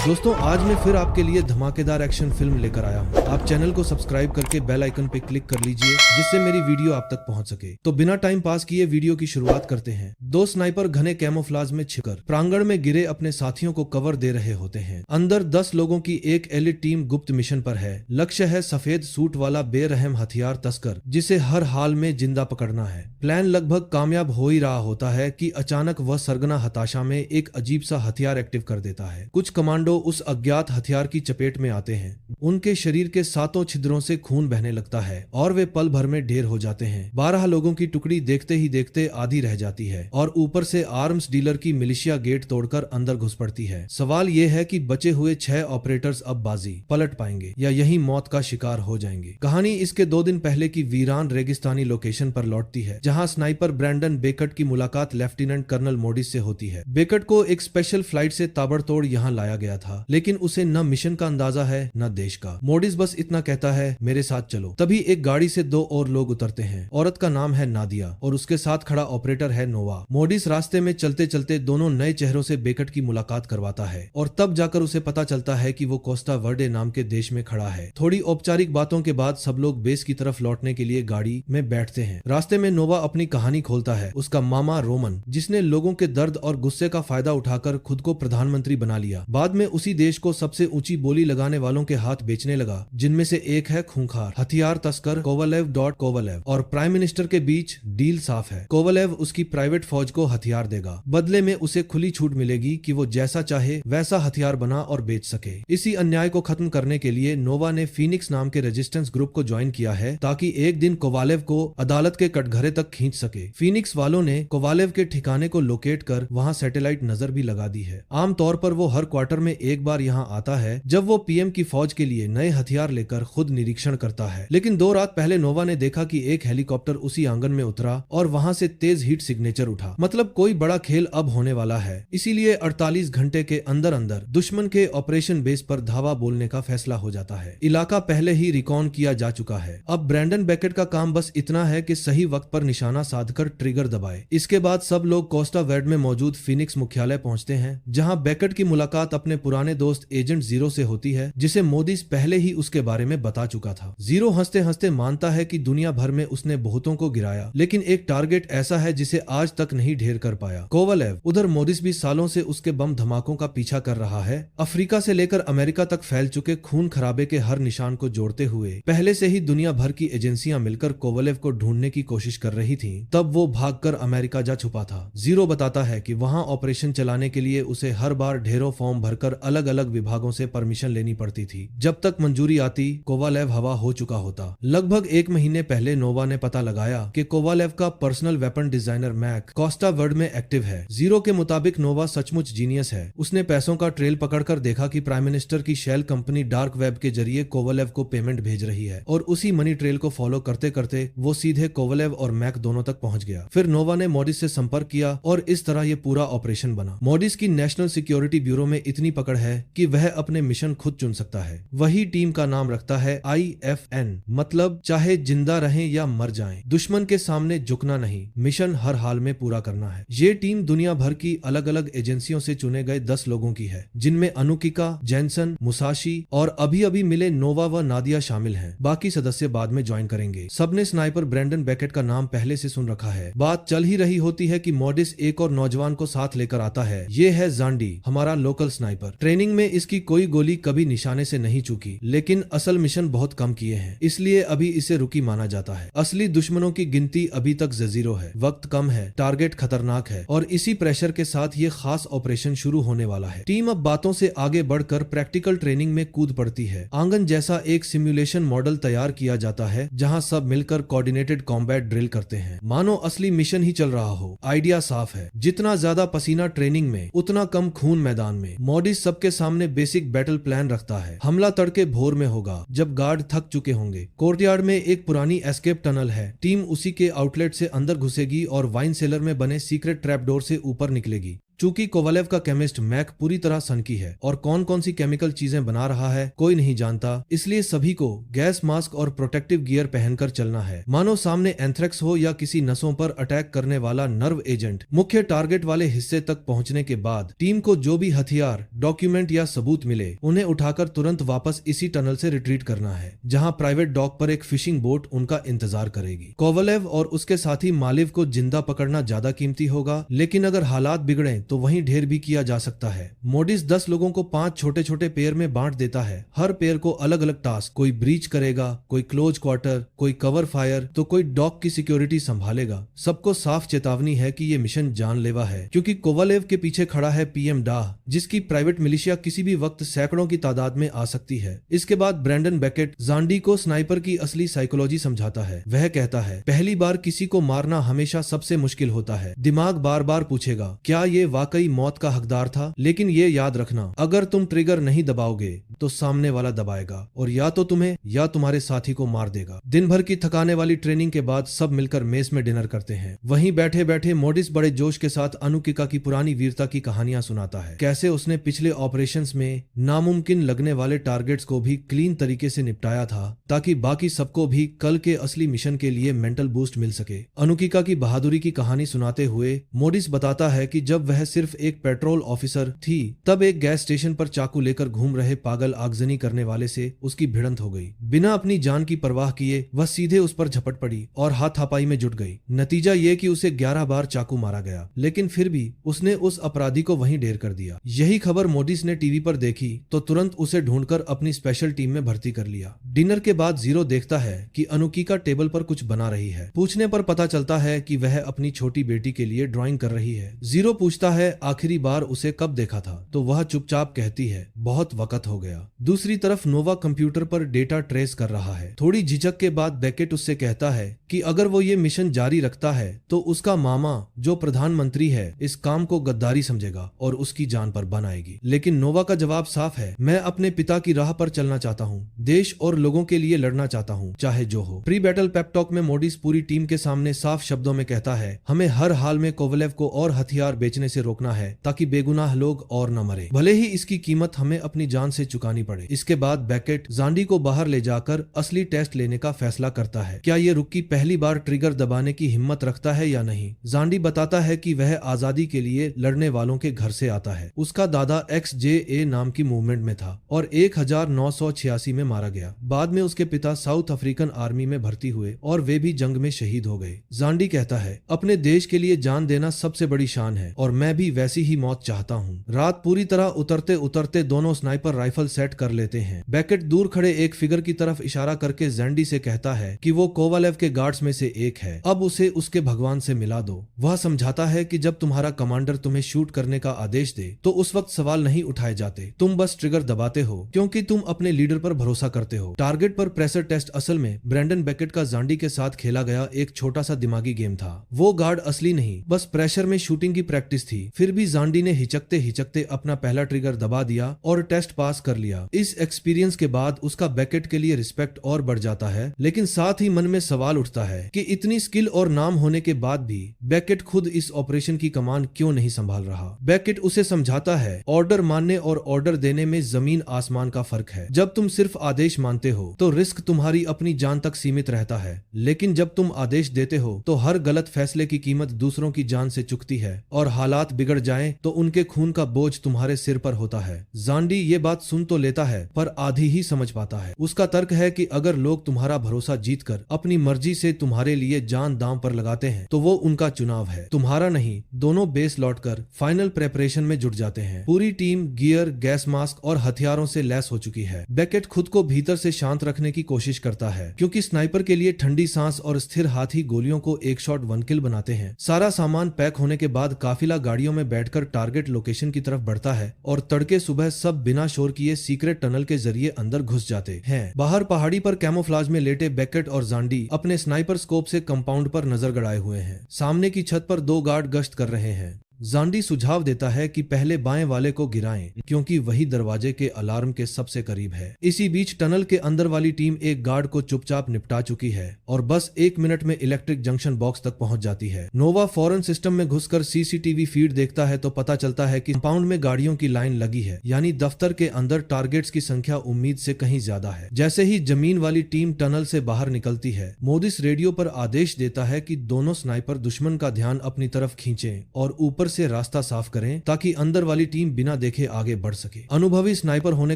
दोस्तों आज मैं फिर आपके लिए धमाकेदार एक्शन फिल्म लेकर आया हूँ। आप चैनल को सब्सक्राइब करके बेल आइकन पे क्लिक कर लीजिए जिससे मेरी वीडियो आप तक पहुँच सके। तो बिना टाइम पास किए वीडियो की शुरुआत करते हैं। दो स्नाइपर घने कैमोफ्लाज में छिपकर प्रांगण में गिरे अपने साथियों को कवर दे रहे होते हैं। अंदर 10 लोगों की एक एलिट टीम गुप्त मिशन पर है। लक्ष्य है सफेद सूट वाला बेरहम हथियार तस्कर जिसे हर हाल में जिंदा पकड़ना है। प्लान लगभग कामयाब हो ही रहा होता है कि अचानक वह सरगना हताशा में एक अजीब सा हथियार एक्टिव कर देता है। कुछ कमांडो उस अज्ञात हथियार की चपेट में आते हैं। उनके शरीर के 7 छिद्रों से खून बहने लगता है और वे पल भर में ढेर हो जाते हैं। 12 लोगों की टुकड़ी देखते ही देखते आधी रह जाती है और ऊपर से आर्म्स डीलर की मिलिशिया गेट तोड़कर अंदर घुस पड़ती है। सवाल यह है कि बचे हुए 6 ऑपरेटर्स अब बाजी पलट पाएंगे या यही मौत का शिकार हो जाएंगे। कहानी इसके 2 दिन पहले की वीरान रेगिस्तानी लोकेशन पर लौटती है जहां स्नाइपर ब्रैंडन बेकट की मुलाकात लेफ्टिनेंट कर्नल मोडिस से होती है। बेकट को एक स्पेशल फ्लाइट से ताबड़तोड़ यहां लाया गया था, लेकिन उसे न मिशन का अंदाजा है न देश का। मोडिस बस इतना कहता है, मेरे साथ चलो। तभी एक गाड़ी से 2 और लोग उतरते हैं। औरत का नाम है नादिया और उसके साथ खड़ा ऑपरेटर है नोवा। मोडिस रास्ते में चलते चलते दोनों नए चेहरों से बेकट की मुलाकात करवाता है और तब जाकर उसे पता चलता है कि वो कोस्टा वर्डे नाम के देश में खड़ा है। थोड़ी औपचारिक बातों के बाद सब लोग बेस की तरफ लौटने के लिए गाड़ी में बैठते हैं। रास्ते में नोवा अपनी कहानी खोलता है। उसका मामा रोमन, जिसने लोगों के दर्द और गुस्से का फायदा उठाकर खुद को प्रधानमंत्री बना लिया, बाद में उसी देश को सबसे ऊंची बोली लगाने वालों के हाथ बेचने लगा, जिनमें से एक है खूंखार हथियार तस्कर कोवलेव और प्राइम मिनिस्टर के बीच डील साफ है। कोवलेव उसकी प्राइवेट फौज को हथियार देगा, बदले में उसे खुली छूट मिलेगी कि वो जैसा चाहे वैसा हथियार बना और बेच सके। इसी अन्याय को खत्म करने के लिए नोवा ने फीनिक्स नाम के रेजिस्टेंस ग्रुप को ज्वाइन किया है ताकि एक दिन कोवालेव को अदालत के कटघरे तक खींच सके। फीनिक्स वालों ने कोवालेव के ठिकाने को लोकेट कर वहां सैटेलाइट नजर भी लगा दी है। आमतौर पर वो हर क्वार्टर में एक बार यहाँ आता है जब वो पीएम की फौज के लिए नए हथियार लेकर खुद निरीक्षण करता है। लेकिन 2 रात पहले नोवा ने देखा कि एक हेलीकॉप्टर उसी आंगन में उतरा और वहां से तेज हीट सिग्नेचर उठा। मतलब कोई बड़ा खेल अब होने वाला है। इसीलिए 48 घंटे के अंदर अंदर दुश्मन के ऑपरेशन बेस पर धावा बोलने का फैसला हो जाता है। इलाका पहले ही रिकॉन किया जा चुका है। अब ब्रैंडन बेकेट का काम बस इतना है कि सही वक्त पर निशाना साधकर ट्रिगर दबाए। इसके बाद सब लोग कोस्टा वर्डे में मौजूद फीनिक्स मुख्यालय पहुंचते हैं, जहां बेकेट की मुलाकात अपने पुराने दोस्त एजेंट जीरो से होती है, जिसे मोदिस पहले ही उसके बारे में बता चुका था। जीरो हंसते हंसते मानता है कि दुनिया भर में उसने बहुतों को गिराया, लेकिन एक टारगेट ऐसा है जिसे आज तक नहीं ढेर कर पाया, कोवलेव। उधर मोदिस भी सालों से उसके बम धमाकों का पीछा कर रहा है। अफ्रीका से लेकर अमेरिका तक फैल चुके खून खराबे के हर निशान को जोड़ते हुए पहले से ही दुनिया भर की एजेंसियां मिलकर कोवलेव को ढूंढने की कोशिश कर रही थी। तब वो भागकर अमेरिका जा छुपा था। जीरो बताता है कि वहां ऑपरेशन चलाने के लिए उसे हर बार ढेरों फॉर्म भरकर अलग अलग विभागों से परमिशन लेनी पड़ती थी। जब तक मंजूरी आती कोवालेव हवा हो चुका होता। लगभग 1 महीने पहले नोवा ने पता लगाया कि कोवालेव का पर्सनल वेपन डिजाइनर मैक कोस्टा वर्डे में एक्टिव है। जीरो के मुताबिक नोवा सचमुच जीनियस है। उसने पैसों का ट्रेल पकड़कर देखा कि प्राइम मिनिस्टर की शेल कंपनी डार्क वेब के जरिए कोवालेव को पेमेंट भेज रही है और उसी मनी ट्रेल को फॉलो करते करते वो सीधे कोवालेव और मैक दोनों तक पहुंच गया। फिर नोवा ने मोडिस से संपर्क किया और इस तरह ये पूरा ऑपरेशन बना। मोडिस की नेशनल सिक्योरिटी ब्यूरो में इतनी पकड़ है कि वह अपने मिशन खुद चुन सकता है। वही टीम का नाम रखता है IFN, मतलब चाहे जिंदा रहें या मर जाएं, दुश्मन के सामने झुकना नहीं, मिशन हर हाल में पूरा करना है। ये टीम दुनिया भर की अलग अलग एजेंसियों से चुने गए 10 लोगों की है, जिनमें अनुकिका, जैनसन, मुसाशी और अभी अभी मिले नोवा व नादिया शामिल हैं। बाकी सदस्य बाद में ज्वाइन करेंगे। सबने स्नाइपर ब्रैंडन बेकेट का नाम पहले से सुन रखा है। बात चल ही रही होती है कि मोडिस एक और नौजवान को साथ लेकर आता है। ये है जांडी, हमारा लोकल स्नाइपर। ट्रेनिंग में इसकी कोई गोली कभी निशाने से नहीं चूकी, लेकिन असल मिशन बहुत कम किए हैं, इसलिए अभी इसे रुकी माना जाता है। असली दुश्मनों की गिनती अभी तक ज़ीरो है, वक्त कम है, टारगेट खतरनाक है और इसी प्रेशर के साथ ये खास ऑपरेशन शुरू होने वाला है। टीम अब बातों से आगे बढ़कर प्रैक्टिकल ट्रेनिंग में कूद पड़ती है। आंगन जैसा एक सिमुलेशन मॉडल तैयार किया जाता है जहां सब मिलकर कोऑर्डिनेटेड कॉम्बैट ड्रिल करते हैं, मानो असली मिशन ही चल रहा हो। आइडिया साफ है, जितना ज्यादा पसीना ट्रेनिंग में उतना कम खून मैदान में। मोडिस सबके सामने बेसिक बैटल प्लान रखता है। हमला तड़के भोर में होगा जब गार्ड थक चुके होंगे। कोर्टयार्ड में एक पुरानी एस्केप टनल है। टीम उसी के आउटलेट से अंदर घुसेगी और वाइन सेलर में बने सीक्रेट ट्रैप डोर से ऊपर निकलेगी। चूंकि कोवालेव का केमिस्ट मैक पूरी तरह सनकी है और कौन कौन सी केमिकल चीजें बना रहा है कोई नहीं जानता, इसलिए सभी को गैस मास्क और प्रोटेक्टिव गियर पहनकर चलना है, मानो सामने एंथ्रेक्स हो या किसी नसों पर अटैक करने वाला नर्व एजेंट। मुख्य टारगेट वाले हिस्से तक पहुंचने के बाद टीम को जो भी हथियार, डॉक्यूमेंट या सबूत मिले उन्हें उठाकर तुरंत वापस इसी टनल से रिट्रीट करना है, जहां प्राइवेट डॉक पर एक फिशिंग बोट उनका इंतजार करेगी। कोवालेव और उसके साथी मालिव को जिंदा पकड़ना ज्यादा कीमती होगा, लेकिन अगर हालात बिगड़े तो वहीं ढेर भी किया जा सकता है। मोडिस 10 लोगों को 5 छोटे छोटे पेयर में बांट देता है। हर पेयर को अलग अलग टास्क, कोई ब्रीच करेगा, कोई क्लोज क्वार्टर, कोई कवर फायर तो कोई डॉक की सिक्योरिटी संभालेगा। सबको साफ चेतावनी है कि ये मिशन जानलेवा है, क्योंकि कोवालेव के पीछे खड़ा है पीएम डाह, जिसकी प्राइवेट मिलिशिया किसी भी वक्त सैकड़ों की तादाद में आ सकती है। इसके बाद ब्रैंडन बेकेट जांडी को स्नाइपर की असली साइकोलॉजी समझाता है। वह कहता है, पहली बार किसी को मारना हमेशा सबसे मुश्किल होता है। दिमाग बार बार पूछेगा क्या ये वाकई मौत का हकदार था, लेकिन ये याद रखना अगर तुम ट्रिगर नहीं दबाओगे तो सामने वाला दबाएगा और या तो तुम्हें या तुम्हारे साथी को मार देगा। दिन भर की थकाने वाली ट्रेनिंग के बाद सब मिलकर मेस में डिनर करते हैं। वहीं बैठे बैठे मोडिस बड़े जोश के साथ अनुकिका की पुरानी वीरता की कहानियां सुनाता है, कैसे उसने पिछले ऑपरेशंस में नामुमकिन लगने वाले टारगेट्स को भी क्लीन तरीके से निपटाया था, ताकि बाकी सबको भी कल के असली मिशन के लिए मेंटल बूस्ट मिल सके। अनुकिका की बहादुरी की कहानी सुनाते हुए मोडिस बताता है कि जब वह सिर्फ एक पेट्रोल ऑफिसर थी तब एक गैस स्टेशन पर चाकू लेकर घूम रहे पागल आगजनी करने वाले से उसकी भिड़ंत हो गई। बिना अपनी जान की परवाह किए वह सीधे उस पर झपट पड़ी और हाथापाई में जुट गई। नतीजा ये कि उसे 11 बार चाकू मारा गया, लेकिन फिर भी उसने उस अपराधी को वहीं ढेर कर दिया। यही खबर मोडिस ने टीवी पर देखी तो तुरंत उसे ढूंढकर अपनी स्पेशल टीम में भर्ती कर लिया। डिनर के बाद जीरो देखता है कि अनुकिका टेबल पर कुछ बना रही है। पूछने पर पता चलता है कि वह अपनी छोटी बेटी के लिए ड्राइंग कर रही है। जीरो पूछता है आखिरी बार उसे कब देखा था, तो वह चुपचाप कहती है बहुत वक्त हो गया। दूसरी तरफ नोवा कंप्यूटर पर डेटा ट्रेस कर रहा है। थोड़ी झिझक के बाद बेकेट उससे कहता है कि अगर वो ये मिशन जारी रखता है तो उसका मामा जो प्रधानमंत्री है इस काम को गद्दारी समझेगा और उसकी जान पर बन आएगी। लेकिन नोवा का जवाब साफ है, मैं अपने पिता की राह पर चलना चाहता हूँ, देश और लोगों के लिए लड़ना चाहता हूँ, चाहे जो हो। प्री बैटल पेप टॉक में मोडिस पूरी टीम के सामने साफ शब्दों में कहता है, हमें हर हाल में कोवालेव को और हथियार बेचने से रोकना है ताकि बेगुनाह लोग और न मरे, भले ही इसकी कीमत हमें अपनी जान से चुकानी पड़े। इसके बाद बेकेट जांडी को बाहर ले जाकर असली टेस्ट लेने का फैसला करता है। क्या ये रुक्की पहली बार ट्रिगर दबाने की हिम्मत रखता है या नहीं। जांडी बताता है कि वह आजादी के लिए लड़ने वालों के घर से आता है। उसका दादा XJA नाम की मूवमेंट में था और 1986 में मारा गया। बाद में उसके पिता साउथ अफ्रीकन आर्मी में भर्ती हुए और वे भी जंग में शहीद हो गए। जांडी कहता है, अपने देश के लिए जान देना सबसे बड़ी शान है और मैं भी वैसी ही मौत चाहता हूँ। रात पूरी तरह उतरते उतरते दोनों स्नाइपर राइफल सेट कर लेते हैं। बेकेट दूर खड़े एक फिगर की तरफ इशारा करके जैंडी से कहता है कि वो कोवालेव के गार्ड्स में से एक है, अब उसे उसके भगवान से मिला दो। वह समझाता है कि जब तुम्हारा कमांडर तुम्हें शूट करने का आदेश दे तो उस वक्त सवाल नहीं उठाए जाते, तुम बस ट्रिगर दबाते हो क्योंकि तुम अपने लीडर पर भरोसा करते हो। टारगेट पर प्रेशर टेस्ट असल में ब्रैंडन बेकेट का जांडी के साथ खेला गया एक छोटा सा दिमागी गेम था। वो गार्ड असली नहीं, बस प्रेशर में शूटिंग की प्रैक्टिस थी। फिर भी जांडी ने हिचकते हिचकते अपना पहला ट्रिगर दबा दिया और टेस्ट पास कर लिया। इस एक्सपीरियंस के बाद उसका बेकेट के लिए रिस्पेक्ट और बढ़ जाता है, लेकिन साथ ही मन में सवाल उठता है कि इतनी स्किल और नाम होने के बाद भी बेकेट खुद इस ऑपरेशन की कमान क्यों नहीं संभाल रहा। बेकेट उसे समझाता है, ऑर्डर मानने और ऑर्डर देने में जमीन आसमान का फर्क है। जब तुम सिर्फ आदेश मानते हो तो रिस्क तुम्हारी अपनी जान तक सीमित रहता है, लेकिन जब तुम आदेश देते हो तो हर गलत फैसले की कीमत दूसरों की जान से चुकती है और हालात बिगड़ जाएं तो उनके खून का बोझ तुम्हारे सिर पर होता है। जांडी ये बात सुन तो लेता है पर आधी ही समझ पाता है। उसका तर्क है कि अगर लोग तुम्हारा भरोसा जीतकर अपनी मर्जी से तुम्हारे लिए जान दांव पर लगाते हैं तो वो उनका चुनाव है, तुम्हारा नहीं। दोनों बेस लौटकर फाइनल प्रेपरेशन में जुट जाते हैं। पूरी टीम गियर, गैस मास्क और हथियारों से लैस हो चुकी है। बेकेट खुद को भीतर से शांत रखने की कोशिश करता है क्योंकि स्नाइपर के लिए ठंडी सांस और स्थिर हाथ ही गोलियों को एक शॉट वन किल बनाते हैं। सारा सामान पैक होने के बाद काफिला गाड़ियों में बैठकर टारगेट लोकेशन की तरफ बढ़ता है और तड़के सुबह सब बिना शोर किए सीक्रेट टनल के जरिए अंदर घुस जाते हैं। बाहर पहाड़ी पर कैमोफ्लाज में लेटे बेकेट और जांडी अपने स्नाइपर स्कोप से कंपाउंड पर नजर गड़ाए हुए हैं। सामने की छत पर 2 गार्ड गश्त कर रहे हैं। जांडी सुझाव देता है कि पहले बाएं वाले को गिराएं, क्योंकि वही दरवाजे के अलार्म के सबसे करीब है। इसी बीच टनल के अंदर वाली टीम एक गार्ड को चुपचाप निपटा चुकी है और बस 1 मिनट में इलेक्ट्रिक जंक्शन बॉक्स तक पहुंच जाती है। नोवा फौरन सिस्टम में घुसकर सीसीटीवी फीड देखता है तो पता चलता है कि कंपाउंड में गाड़ियों की लाइन लगी है, यानी दफ्तर के अंदर टारगेट्स की संख्या उम्मीद से कहीं ज्यादा है। जैसे ही जमीन वाली टीम टनल से बाहर निकलती है, मोदिस रेडियो पर आदेश देता है कि दोनों स्नाइपर दुश्मन का ध्यान अपनी तरफ खींचें और ऊपर से रास्ता साफ करें ताकि अंदर वाली टीम बिना देखे आगे बढ़ सके। अनुभवी स्नाइपर होने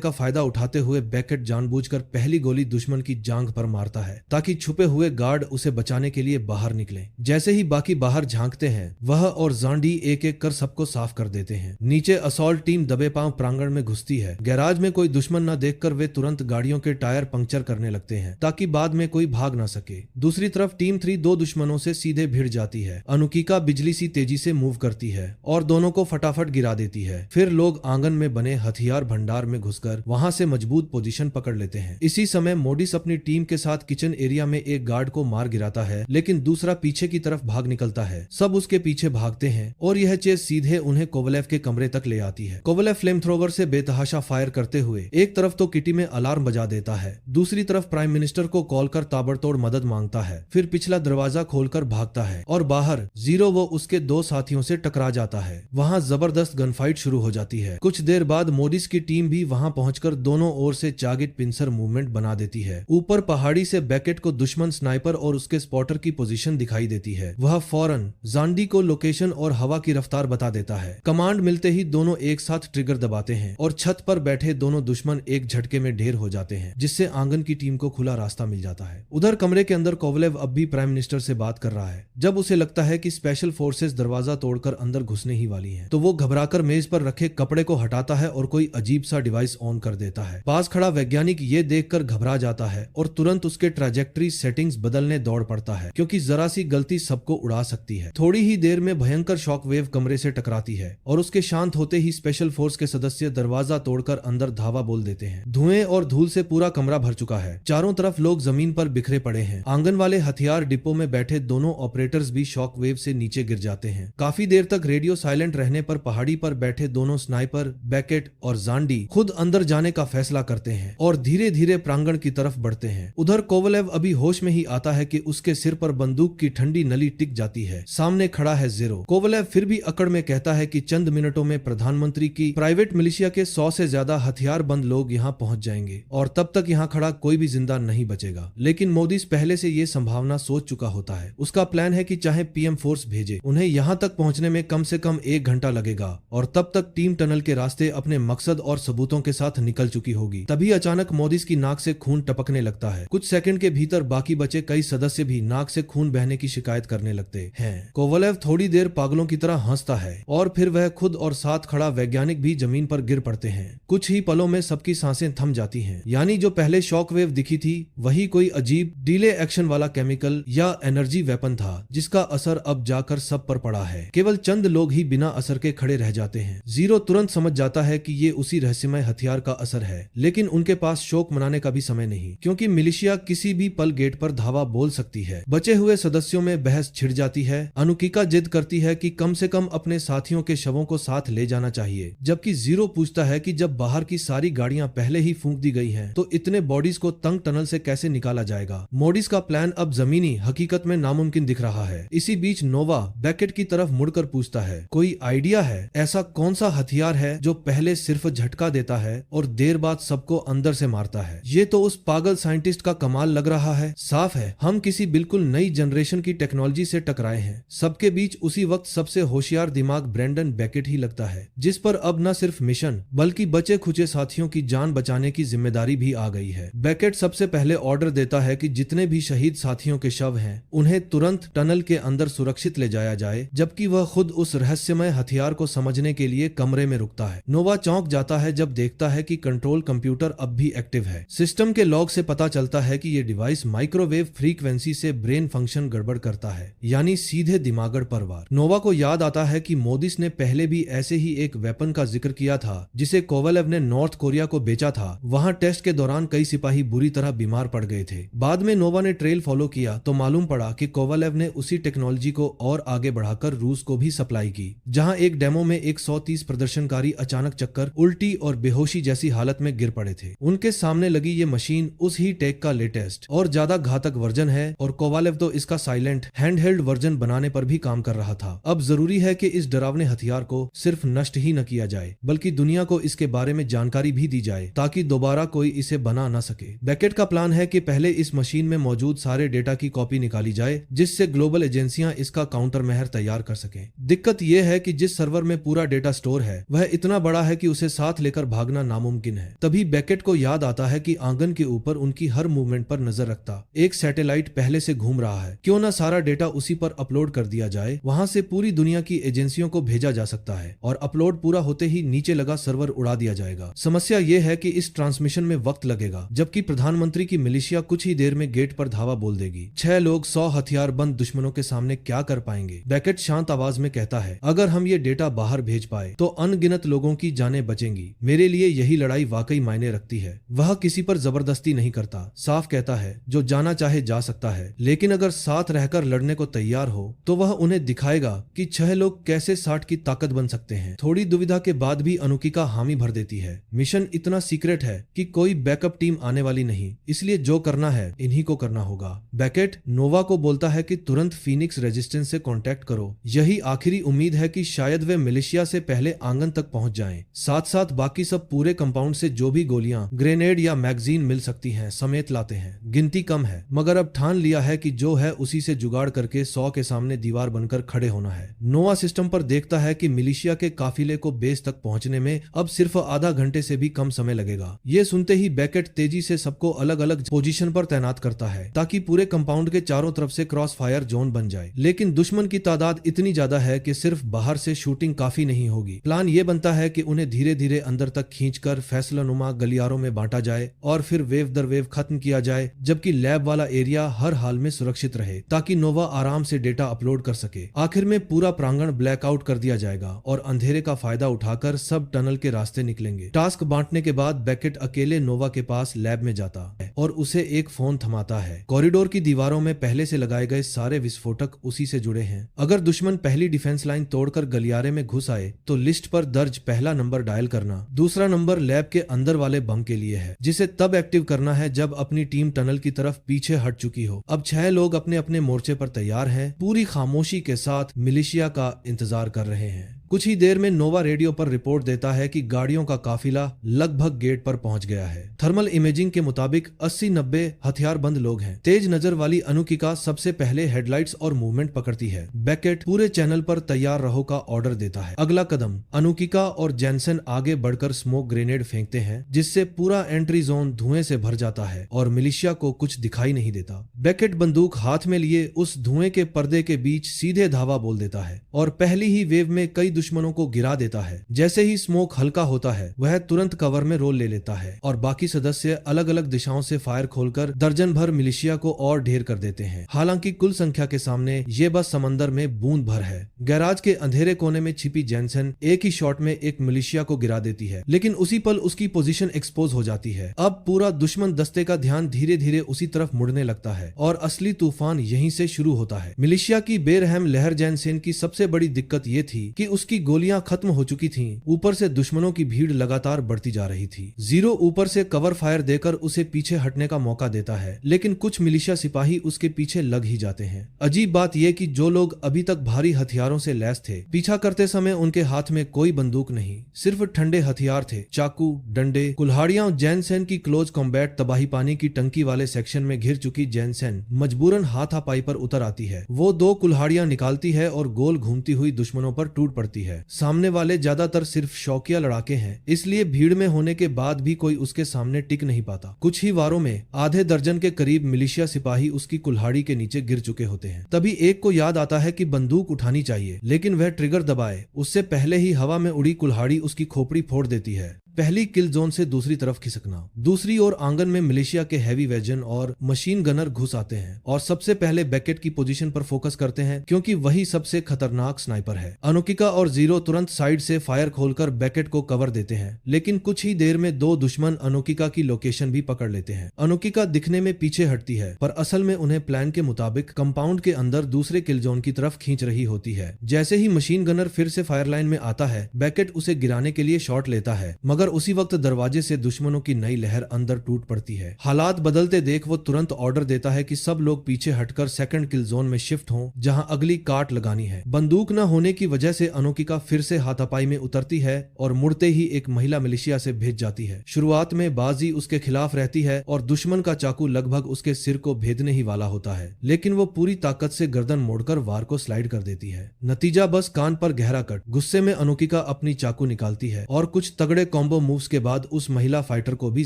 का फायदा उठाते हुए बैकेट जानबूझकर पहली गोली दुश्मन की जांघ पर मारता है ताकि छुपे हुए गार्ड उसे बचाने के लिए बाहर निकले। जैसे ही बाकी बाहर झांकते हैं, वह और जांडी एक एक कर सबको साफ कर देते हैं। नीचे असॉल्ट टीम दबे पांव प्रांगण में घुसती है। गैराज में कोई दुश्मन न देखकर वे तुरंत गाड़ियों के टायर पंक्चर करने लगते हैं ताकि बाद में कोई भाग न सके। दूसरी तरफ टीम 3 2 दुश्मनों से सीधे भिड़ जाती है। अनुकिका बिजली सी तेजी से मूव करती है और दोनों को फटाफट गिरा देती है। फिर लोग आंगन में बने हथियार भंडार में घुसकर वहां से मजबूत पोजीशन पकड़ लेते हैं। इसी समय मोडिस अपनी टीम के साथ किचन एरिया में एक गार्ड को मार गिराता है, लेकिन दूसरा पीछे की तरफ भाग निकलता है। सब उसके पीछे भागते हैं और यह चेज सीधे उन्हें कोवलेव के कमरे तक ले आती है। कोवलेव फ्लेम थ्रोवर से बेतहाशा फायर करते हुए एक तरफ तो किटी में अलार्म बजा देता है, दूसरी तरफ प्राइम मिनिस्टर को कॉल कर ताबड़तोड़ मदद मांगता है। फिर पिछला दरवाजा खोलकर भागता है और बाहर जीरो वो उसके 2 साथियों से टकरा जाता है। वहां जबरदस्त गनफाइट शुरू हो जाती है। कुछ देर बाद मोडिस की टीम भी वहां पहुंचकर दोनों ओर से चागिट पिंसर मूवमेंट बना देती है। ऊपर पहाड़ी से बैकेट को दुश्मन स्नाइपर और उसके स्पॉटर की पोजीशन दिखाई देती है। वह फौरन जांडी को लोकेशन और हवा की रफ्तार बता देता है। कमांड मिलते ही दोनों एक साथ ट्रिगर दबाते हैं और छत पर बैठे दोनों दुश्मन एक झटके में ढेर हो जाते हैं, जिससे आंगन की टीम को खुला रास्ता मिल जाता है। उधर कमरे के अंदर कोवलेव अब भी प्राइम मिनिस्टर से बात कर रहा है। जब उसे लगता है कि स्पेशल फोर्सेस दरवाजा तोड़कर अंदर घुसने ही वाली हैं, तो वो घबराकर मेज पर रखे कपड़े को हटाता है और कोई अजीब सा डिवाइस ऑन कर देता है। पास खड़ा वैज्ञानिक ये देखकर घबरा जाता है और तुरंत उसके ट्रैजेक्टरी सेटिंग्स बदलने दौड़ पड़ता है, क्योंकि जरा सी गलती सबको उड़ा सकती है। थोड़ी ही देर में भयंकर शॉक वेव कमरे से टकराती है और उसके शांत होते ही स्पेशल फोर्स के सदस्य दरवाजा तोड़कर अंदर धावा बोल देते हैं। धुएं और धूल से पूरा कमरा भर चुका है। चारों तरफ लोग जमीन पर बिखरे पड़े हैं। आंगन वाले हथियार डिपो में बैठे दोनों ऑपरेटर्स भी शॉक वेव से नीचे गिर जाते हैं। काफी देर तक रेडियो साइलेंट रहने पर पहाड़ी पर बैठे दोनों स्नाइपर बैकेट और जांडी खुद अंदर जाने का फैसला करते हैं और धीरे धीरे प्रांगण की तरफ बढ़ते हैं। उधर कोवलेव अभी होश में ही आता है कि उसके सिर पर बंदूक की ठंडी नली टिक जाती है। सामने खड़ा है जीरो। कोवलेव फिर भी अकड़ में कहता है कि चंद मिनटों में प्रधानमंत्री की प्राइवेट मिलिशिया के 100 से ज्यादा हथियार बंद लोग यहाँ पहुंच जाएंगे और तब तक यहाँ खड़ा कोई भी जिंदा नहीं बचेगा। लेकिन मोदी पहले से ये संभावना सोच चुका होता है। उसका प्लान है कि चाहे पीएम फोर्स भेजे, उन्हें यहाँ तक पहुंचने में कम से कम 1 घंटा लगेगा और तब तक टीम टनल के रास्ते अपने मकसद और सबूतों के साथ निकल चुकी होगी। तभी अचानक मोदी की नाक से खून टपकने लगता है। कुछ सेकंड के भीतर बाकी बचे कई सदस्य भी नाक से खून बहने की शिकायत करने लगते हैं। कोवलेव थोड़ी देर पागलों की तरह हंसता है और फिर वह खुद और साथ खड़ा वैज्ञानिक भी जमीन पर गिर पड़ते हैं। कुछ ही पलों में सबकी सांसें थम जाती हैं। यानी जो पहले शॉक वेव दिखी थी, वही कोई अजीब डिले एक्शन वाला केमिकल या एनर्जी वेपन था, जिसका असर अब जाकर सब पर पड़ा है। केवल चंद लोग ही बिना असर के खड़े रह जाते हैं। जीरो तुरंत समझ जाता है कि ये उसी रहस्यमय हथियार का असर है, लेकिन उनके पास शोक मनाने का भी समय नहीं, क्योंकि मिलिशिया किसी भी पल गेट पर धावा बोल सकती है। बचे हुए सदस्यों में बहस छिड़ जाती है। अनुकिका जिद करती है कि कम से कम अपने साथियों के शवों को साथ ले जाना चाहिए, जबकि जीरो पूछता है कि जब बाहर की सारी गाड़ियां पहले ही फूंक दी गई हैं, तो इतने बॉडीज को तंग टनल से कैसे निकाला जाएगा। मोडिस का प्लान अब जमीनी हकीकत में नामुमकिन दिख रहा है। इसी बीच नोवा बैकेट की तरफ मुड़कर पूछता है, कोई आइडिया है? ऐसा कौन सा हथियार है जो पहले सिर्फ झटका देता है और देर बाद सबको अंदर से मारता है? ये तो उस पागल साइंटिस्ट का कमाल लग रहा है। साफ है हम किसी बिल्कुल नई जनरेशन की टेक्नोलॉजी से टकराए हैं। सबके बीच उसी वक्त सबसे होशियार दिमाग ब्रेंडन बैकेट ही लगता है, जिस पर अब न सिर्फ मिशन बल्कि बचे खुचे साथियों की जान बचाने की जिम्मेदारी भी आ गई है। बैकेट सबसे पहले ऑर्डर देता है कि जितने भी शहीद साथियों के शव हैं, उन्हें तुरंत टनल के अंदर सुरक्षित ले जाया जाए, जबकि वह खुद उस रहस्यमय हथियार को समझने के लिए कमरे में रुकता है। नोवा चौंक जाता है जब देखता है कि कंट्रोल कंप्यूटर अब भी एक्टिव है। सिस्टम के लॉग से पता चलता है कि ये डिवाइस माइक्रोवेव फ्रीक्वेंसी से ब्रेन फंक्शन गड़बड़ करता है, यानी सीधे दिमागड़ पर वार। नोवा को याद आता है कि मोदिस ने पहले भी ऐसे ही एक वेपन का जिक्र किया था, जिसे कोवलेव ने नॉर्थ कोरिया को बेचा था। वहां टेस्ट के दौरान कई सिपाही बुरी तरह बीमार पड़ गए थे। बाद में नोवा ने ट्रेल फॉलो किया तो मालूम पड़ा कि कोवलेव ने उसी टेक्नोलॉजी को और आगे बढ़ाकर रूस को भी सप्लाई अप्लाई की, जहां एक डेमो में 130 प्रदर्शनकारी अचानक चक्कर, उल्टी और बेहोशी जैसी हालत में गिर पड़े थे। उनके सामने लगी ये मशीन उस ही टेक का लेटेस्ट और ज्यादा घातक वर्जन है और कोवालेव तो इसका साइलेंट हैंडहेल्ड वर्जन बनाने पर भी काम कर रहा था। अब जरूरी है कि इस डरावने हथियार को सिर्फ नष्ट ही न किया जाए बल्कि दुनिया को इसके बारे में जानकारी भी दी जाए ताकि दोबारा कोई इसे बना न सके। बैकेट का प्लान है कि पहले इस मशीन में मौजूद सारे डेटा की कॉपी निकाली जाए जिससे ग्लोबल एजेंसियां इसका काउंटर मेहर तैयार कर सकें। दिक्कत यह है कि जिस सर्वर में पूरा डेटा स्टोर है वह इतना बड़ा है कि उसे साथ लेकर भागना नामुमकिन है। तभी बैकेट को याद आता है कि आंगन के ऊपर उनकी हर मूवमेंट पर नजर रखता एक सैटेलाइट पहले से घूम रहा है। क्यों ना सारा डेटा उसी पर अपलोड कर दिया जाए, वहां से पूरी दुनिया की एजेंसियों को भेजा जा सकता है और अपलोड पूरा होते ही नीचे लगा सर्वर उड़ा दिया जाएगा। समस्या यह है कि इस ट्रांसमिशन में वक्त लगेगा, जबकि प्रधानमंत्री की मिलिशिया कुछ ही देर में गेट पर धावा बोल देगी। 6 लोग 100 हथियारबंद दुश्मनों के सामने क्या कर पाएंगे? बैकेट शांत आवाज में कहता है, अगर हम ये डेटा बाहर भेज पाए तो अनगिनत लोगों की जानें बचेंगी। मेरे लिए यही लड़ाई वाकई मायने रखती है। वह किसी पर जबरदस्ती नहीं करता, साफ कहता है जो जाना चाहे जा सकता है, लेकिन अगर साथ रहकर लड़ने को तैयार हो तो वह उन्हें दिखाएगा कि 6 लोग कैसे 60 की ताकत बन सकते हैं। थोड़ी दुविधा के बाद भी अनुकिका हामी भर देती है। मिशन इतना सीक्रेट है कि कोई बैकअप टीम आने वाली नहीं, इसलिए जो करना है इन्हीं को करना होगा। बैकेट नोवा को बोलता है कि तुरंत फीनिक्स रेजिस्टेंस से कांटेक्ट करो। यही आखिरी उम्मीद है कि शायद वे मिलिशिया से पहले आंगन तक पहुंच जाएं। साथ साथ बाकी सब पूरे कंपाउंड से जो भी गोलियां, ग्रेनेड या मैगजीन मिल सकती हैं समेत लाते हैं। गिनती कम है मगर अब ठान लिया है कि जो है उसी से जुगाड़ करके 100 के सामने दीवार बनकर खड़े होना है। नोवा सिस्टम पर देखता है कि मिलिशिया के काफिले को बेस तक पहुंचने में अब सिर्फ आधा घंटे से भी कम समय लगेगा। ये सुनते ही बैकेट तेजी से सबको अलग अलग पोजीशन पर तैनात करता है ताकि पूरे कंपाउंड के चारों तरफ से क्रॉस फायर जोन बन जाए। लेकिन दुश्मन की तादाद इतनी ज्यादा है कि सिर्फ बाहर से शूटिंग काफी नहीं होगी। प्लान ये बनता है कि उन्हें धीरे धीरे अंदर तक खींचकर फैसलानुमा गलियारों में बांटा जाए और फिर वेव दर वेव खत्म किया जाए, जबकि लैब वाला एरिया हर हाल में सुरक्षित रहे ताकि नोवा आराम से डेटा अपलोड कर सके। आखिर में पूरा प्रांगण ब्लैकआउट कर दिया जाएगा और अंधेरे का फायदा उठाकर सब टनल के रास्ते निकलेंगे। टास्क बांटने के बाद बैकेट अकेले नोवा के पास लैब में जाता है और उसे एक फोन थमाता है। कॉरिडोर की दीवारों में पहले से लगाए गए सारे विस्फोटक उसी से जुड़े हैं। अगर दुश्मन पहली डिफेंस लाइन तोड़कर गलियारे में घुस आए तो लिस्ट पर दर्ज पहला नंबर डायल करना, दूसरा नंबर लैब के अंदर वाले बम के लिए है जिसे तब एक्टिव करना है जब अपनी टीम टनल की तरफ पीछे हट चुकी हो। अब 6 लोग अपने अपने मोर्चे पर तैयार हैं, पूरी खामोशी के साथ मिलिशिया का इंतजार कर रहे हैं। कुछ ही देर में नोवा रेडियो पर रिपोर्ट देता है कि गाड़ियों का काफिला लगभग गेट पर पहुंच गया है। थर्मल इमेजिंग के मुताबिक 80-90 हथियारबंद लोग हैं। तेज नजर वाली अनुकिका सबसे पहले हेडलाइट्स और मूवमेंट पकड़ती है। बैकेट पूरे चैनल पर तैयार रहो का ऑर्डर देता है। अगला कदम, अनुकिका और जेनसन आगे बढ़कर स्मोक ग्रेनेड फेंकते हैं जिससे पूरा एंट्री जोन धुएं से भर जाता है और मिलिशिया को कुछ दिखाई नहीं देता। बैकेट बंदूक हाथ में लिए उस धुएं के पर्दे के बीच सीधे धावा बोल देता है और पहली ही वेव में कई दुश्मनों को गिरा देता है। जैसे ही स्मोक हल्का होता है वह तुरंत कवर में रोल ले लेता है और बाकी सदस्य अलग अलग दिशाओं से फायर खोलकर दर्जन भर मिलिशिया को और ढेर कर देते हैं। हालांकि कुल संख्या के सामने ये बस समंदर में बूंद भर है। गैराज के अंधेरे कोने में छिपी जेनसन एक ही शॉट में एक मिलिशिया को गिरा देती है, लेकिन उसी पल उसकी पोजीशन एक्सपोज हो जाती है। अब पूरा दुश्मन दस्ते का ध्यान धीरे धीरे उसी तरफ मुड़ने लगता है और असली तूफान यहीं से शुरू होता है। मिलिशिया की बेरहम लहर जेनसन की सबसे बड़ी दिक्कत ये थी कि उसकी गोलियां खत्म हो चुकी थीं, ऊपर से दुश्मनों की भीड़ लगातार बढ़ती जा रही थी। जीरो ऊपर से कवर फायर देकर उसे पीछे हटने का मौका देता है, लेकिन कुछ मिलिशिया सिपाही उसके पीछे लग ही जाते हैं। अजीब बात यह कि जो लोग अभी तक भारी हथियारों से लैस थे, पीछा करते समय उनके हाथ में कोई बंदूक नहीं, सिर्फ ठंडे हथियार थे, चाकू, डंडे, कुल्हाड़ियां। जेनसन की क्लोज कॉम्बैट तबाही पानी की टंकी वाले सेक्शन में घिर चुकी जेनसन मजबूरन हाथापाई पर उतर आती है। वो 2 कुल्हाड़ियां निकालती है और गोल घूमती हुई दुश्मनों पर टूट पड़ती है। सामने वाले ज्यादातर सिर्फ शौकिया लड़ाके हैं, इसलिए भीड़ में होने के बाद भी कोई उसके सामने टिक नहीं पाता। कुछ ही वारों में आधे दर्जन के करीब मिलिशिया सिपाही उसकी कुल्हाड़ी के नीचे गिर चुके होते हैं। तभी एक को याद आता है कि बंदूक उठानी चाहिए, लेकिन वह ट्रिगर दबाए उससे पहले ही हवा में उड़ी कुल्हाड़ी उसकी खोपड़ी फोड़ देती है। पहली किल जोन से दूसरी तरफ खिसकना। दूसरी ओर आंगन में मिलिशिया के हैवी वेजन और मशीन गनर घुस आते हैं और सबसे पहले बेकेट की पोजीशन पर फोकस करते हैं क्योंकि वही सबसे खतरनाक स्नाइपर है। अनुकिका और जीरो तुरंत साइड से फायर खोलकर बेकेट को कवर देते हैं, लेकिन कुछ ही देर में दो दुश्मन अनुकिका की लोकेशन भी पकड़ लेते हैं। अनुकिका दिखने में पीछे हटती है पर असल में उन्हें प्लान के मुताबिक कंपाउंड के अंदर दूसरे किल जोन की तरफ खींच रही होती है। जैसे ही मशीन गनर फिर से फायर लाइन में आता है, बेकेट उसे गिराने के लिए शॉट लेता है, मगर उसी वक्त दरवाजे से दुश्मनों की नई लहर अंदर टूट पड़ती है। हालात बदलते देख वो तुरंत ऑर्डर देता है कि सब लोग पीछे हटकर सेकंड किल जोन में शिफ्ट हों, जहां अगली काट लगानी है। बंदूक न होने की वजह से अनुकिका फिर से हाथापाई में उतरती है और मुड़ते ही एक महिला मिलिशिया से भिड़ जाती है। शुरुआत में बाजी उसके खिलाफ रहती है और दुश्मन का चाकू लगभग उसके सिर को भेदने ही वाला होता है, लेकिन वो पूरी ताकत से गर्दन मोड़कर वार को स्लाइड कर देती है। नतीजा बस कान पर गहरा कट। गुस्से में अनुकिका अपनी चाकू निकालती है और कुछ तगड़े कॉम्बो मूव्स के बाद उस महिला फाइटर को भी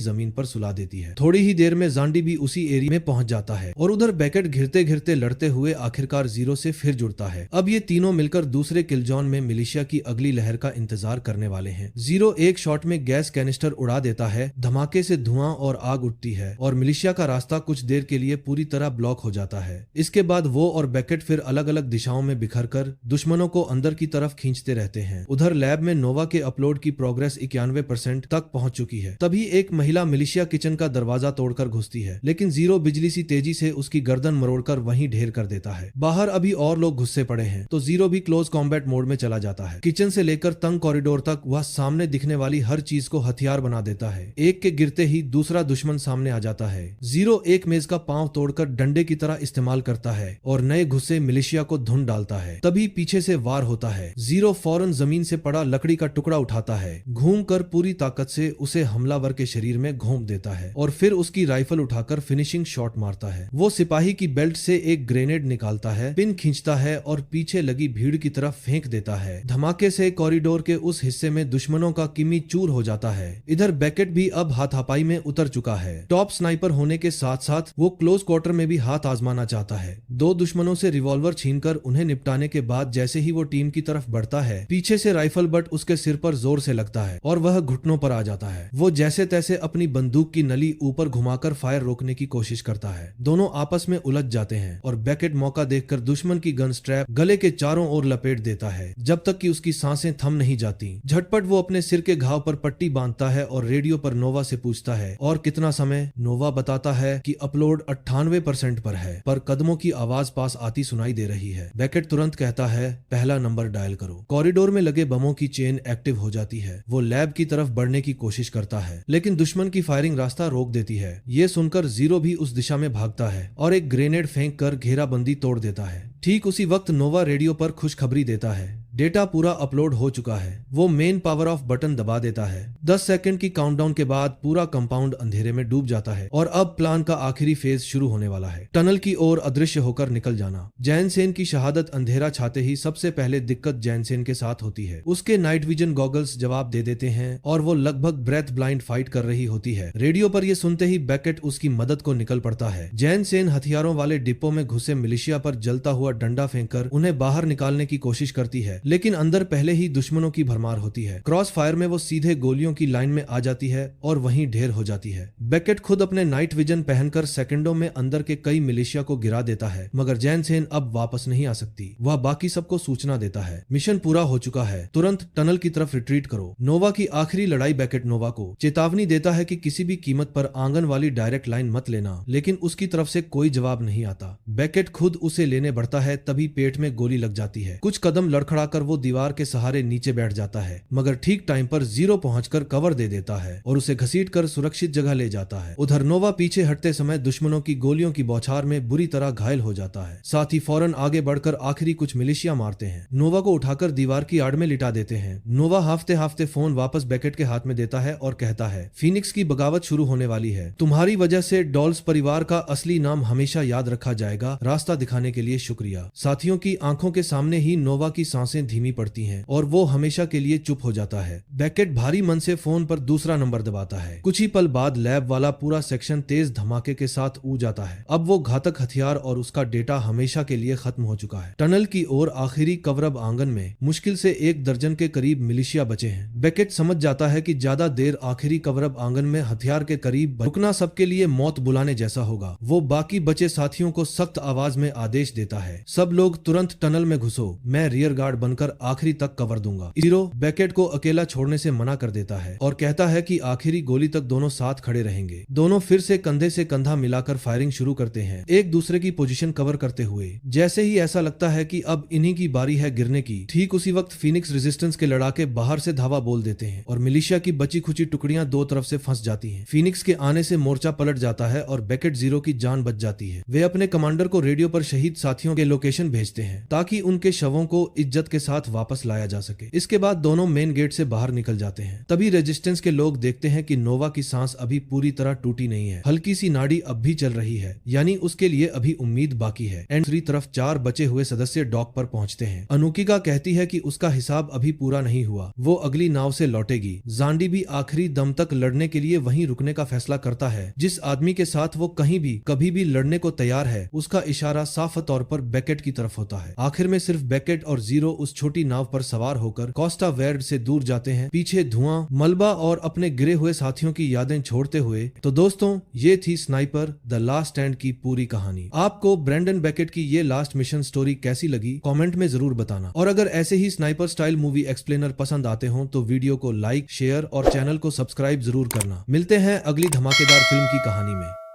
जमीन पर सुला देती है। थोड़ी ही देर में जांडी भी उसी एरिया में पहुंच जाता है और उधर बेकेट घिरते घिरते लड़ते हुए आखिरकार जीरो से फिर जुड़ता है। अब ये तीनों मिलकर दूसरे किल जोन में मिलिशिया की अगली लहर का इंतजार करने वाले हैं। जीरो एक शॉट में गैस कैनिस्टर उड़ा देता है, धमाके से धुआं और आग उठती है और मिलिशिया का रास्ता कुछ देर के लिए पूरी तरह ब्लॉक हो जाता है। इसके बाद वो और बेकेट फिर अलग अलग दिशाओं में बिखरकर दुश्मनों को अंदर की तरफ खींचते रहते हैं। उधर लैब में नोवा के अपलोड की प्रोग्रेस 91% तक पहुंच चुकी है। तभी एक महिला मिलिशिया किचन का दरवाजा तोड़कर घुसती है, लेकिन जीरो बिजली सी तेजी से उसकी गर्दन मरोड़कर वहीं ढेर कर देता है। बाहर अभी और लोग घुस्से पड़े हैं तो जीरो भी क्लोज कॉम्बैट मोड में चला जाता है। किचन से लेकर तंग कॉरिडोर तक वह सामने दिखने वाली हर चीज को हथियार बना देता है। एक के गिरते ही दूसरा दुश्मन सामने आ जाता है। जीरो एक मेज का पांव तोड़कर डंडे की तरह इस्तेमाल करता है और नए घुसे मिलिशिया को धुन डालता है। तभी पीछे से वार होता है। जीरो फौरन जमीन से पड़ा लकड़ी का टुकड़ा उठाता है, घूमकर पूरी ताकत से उसे हमलावर के शरीर में घोंप देता है और फिर उसकी राइफल उठाकर फिनिशिंग शॉट मारता है। वो सिपाही की बेल्ट से एक ग्रेनेड निकालता है, पिन खींचता है और पीछे लगी भीड़ की तरफ फेंक देता है। धमाके से कॉरिडोर के उस हिस्से में दुश्मनों का किमी चूर हो जाता है। इधर बेकेट भी अब हाथापाई में उतर चुका है। टॉप स्नाइपर होने के साथ साथ वो क्लोज क्वार्टर में भी हाथ आजमाना चाहता है। दो दुश्मनों से रिवॉल्वर छीनकर उन्हें निपटाने के बाद जैसे ही वो टीम की तरफ बढ़ता है, पीछे से राइफल बट उसके सिर पर जोर से लगता है और वह घुटनों पर आ जाता है। वो जैसे तैसे अपनी बंदूक की नली ऊपर घुमाकर फायर रोकने की कोशिश करता है। दोनों आपस में उलझ जाते हैं और बेकेट मौका देखकर दुश्मन की गन स्ट्रैप गले के चारों ओर लपेट देता है जब तक कि उसकी सांसें थम नहीं जाती। झटपट वो अपने सिर के घाव पर पट्टी बांधता है और रेडियो पर नोवा से पूछता है और कितना समय। नोवा बताता है कि अपलोड 98% पर है, पर कदमों की आवाज पास आती सुनाई दे रही है। बेकेट तुरंत कहता है पहला नंबर डायल करो। कॉरिडोर में लगे बमों की चेन एक्टिव हो जाती है। वो लैब की तरफ बढ़ने की कोशिश करता है, लेकिन दुश्मन की फायरिंग रास्ता रोक देती है। ये सुनकर जीरो भी उस दिशा में भागता है और एक ग्रेनेड फेंक कर घेराबंदी तोड़ देता है। ठीक उसी वक्त नोवा रेडियो पर खुशखबरी देता है, डेटा पूरा अपलोड हो चुका है। वो मेन पावर ऑफ बटन दबा देता है। 10 सेकंड की काउंटडाउन के बाद पूरा कंपाउंड अंधेरे में डूब जाता है और अब प्लान का आखिरी फेज शुरू होने वाला है, टनल की ओर अदृश्य होकर निकल जाना। जैन सेन की शहादत अंधेरा छाते ही सबसे पहले दिक्कत जैन सेन के साथ होती है। उसके नाइट विजन गॉगल्स जवाब दे देते हैं और वो लगभग ब्रेथ ब्लाइंड फाइट कर रही होती है। रेडियो पर ये सुनते ही बेकेट उसकी मदद को निकल पड़ता है। जैन सेन हथियारों वाले डिब्बों में घुसे मिलिशिया पर जलता हुआ डंडा फेंककर उन्हें बाहर निकालने की कोशिश करती है, लेकिन अंदर पहले ही दुश्मनों की भरमार होती है। क्रॉस फायर में वो सीधे गोलियों की लाइन में आ जाती है और वहीं ढेर हो जाती है। बेकेट खुद अपने नाइट विजन पहनकर सेकंडों में अंदर के कई मिलिशिया को गिरा देता है, मगर जैन सेन अब वापस नहीं आ सकती। वह बाकी सबको सूचना देता है, मिशन पूरा हो चुका है, तुरंत टनल की तरफ रिट्रीट करो। नोवा की आखिरी लड़ाई। बेकेट नोवा को चेतावनी देता है कि किसी भी कीमत पर आंगन वाली डायरेक्ट लाइन मत लेना, लेकिन उसकी तरफ से कोई जवाब नहीं आता। बेकेट खुद उसे लेने बढ़ता है, तभी पेट में गोली लग जाती है। कुछ कदम लड़खड़ाकर वो दीवार के सहारे नीचे बैठ जाता है, मगर ठीक टाइम पर जीरो पहुंचकर कवर दे देता है और उसे घसीटकर सुरक्षित जगह ले जाता है। उधर नोवा पीछे हटते समय दुश्मनों की गोलियों की बौछार में बुरी तरह घायल हो जाता है। साथ ही फौरन आगे बढ़कर आखिरी कुछ मिलिशिया मारते हैं। नोवा को उठाकर दीवार की आड़ में लिटा देते हैं। नोवा हाफते हाफते फोन वापस बेकेट के हाथ में देता है और कहता है, फीनिक्स की बगावत शुरू होने वाली है। तुम्हारी वजह से डॉल्स परिवार का असली नाम हमेशा याद रखा जाएगा। रास्ता दिखाने के लिए शुक्रिया। साथियों की आंखों के सामने ही नोवा की सांसें सांसें धीमी पड़ती हैं और वो हमेशा के लिए चुप हो जाता है। बेकेट भारी मन से फोन पर दूसरा नंबर दबाता है। कुछ ही पल बाद लैब वाला पूरा सेक्शन तेज धमाके के साथ ऊ जाता है। अब वो घातक हथियार और उसका डेटा हमेशा के लिए खत्म हो चुका है। टनल की ओर आखिरी कवरअप आंगन में मुश्किल से 1 दर्जन के करीब मिलिशिया बचे हैं। बेकेट समझ जाता है कि ज्यादा देर आखिरी कवरअप आंगन में हथियार के करीब रुकना सबके लिए मौत बुलाने जैसा होगा। वो बाकी बचे साथियों को सख्त आवाज में आदेश देता है, सब लोग तुरंत टनल में घुसो, मैं रियर गार्ड बनकर आखिरी तक कवर दूंगा। हीरो बेकेट को अकेला छोड़ने से मना कर देता है और कहता है कि आखिरी गोली तक दोनों साथ खड़े रहेंगे। दोनों फिर से कंधा मिलाकर फायरिंग शुरू करते हैं, एक दूसरे की पोजीशन कवर करते हुए। जैसे ही ऐसा लगता है कि अब इन्हीं की बारी है गिरने की, ठीक उसी वक्त फीनिक्स रेजिस्टेंस के लड़ाके बाहर से धावा बोल देते हैं और मिलिशिया की बची खुची टुकड़ियां दो तरफ से फंस जाती हैं। फीनिक्स के आने से मोर्चा पलट जाता है और बेकेट जीरो की जान बच जाती है। वे अपने कमांडर को रेडियो पर शहीद साथियों के लोकेशन भेजते हैं ताकि उनके शवों को इज्जत के साथ वापस लाया जा सके। इसके बाद दोनों मेन गेट से बाहर निकल जाते हैं। तभी रेजिस्टेंस के लोग देखते हैं कि नोवा की सांस अभी पूरी तरह टूटी नहीं है, हल्की सी नाड़ी अब भी चल रही है, यानी उसके लिए अभी उम्मीद बाकी है। एंड दूसरी तरफ 4 बचे हुए सदस्य डॉक पर पहुंचते हैं। अनुकिका कहती है कि उसका हिसाब अभी पूरा नहीं हुआ, वो अगली नाव से लौटेगी। जांडी भी आखिरी दम तक लड़ने के लिए वहीं रुकने का फैसला करता है। जिस आदमी के साथ वो कहीं भी कभी भी लड़ने को तैयार है, उसका इशारा साफ तौर पर बेकेट की तरफ होता है। आखिर में सिर्फ बेकेट और जीरो उस छोटी नाव पर सवार होकर कोस्टा वेर्ड से दूर जाते हैं, पीछे धुआं, मलबा और अपने गिरे हुए साथियों की यादें छोड़ते हुए। तो दोस्तों, ये थी स्नाइपर द लास्ट स्टैंड की पूरी कहानी। आपको ब्रेंडन बेकेट की ये लास्ट मिशन स्टोरी कैसी लगी, कमेंट में जरूर बताना। और अगर ऐसे ही स्नाइपर स्टाइल मूवी एक्सप्लेनर पसंद आते हो तो वीडियो को लाइक, शेयर और चैनल को सब्सक्राइब जरूर करना। मिलते हैं अगली धमाकेदार फिल्म की कहानी में।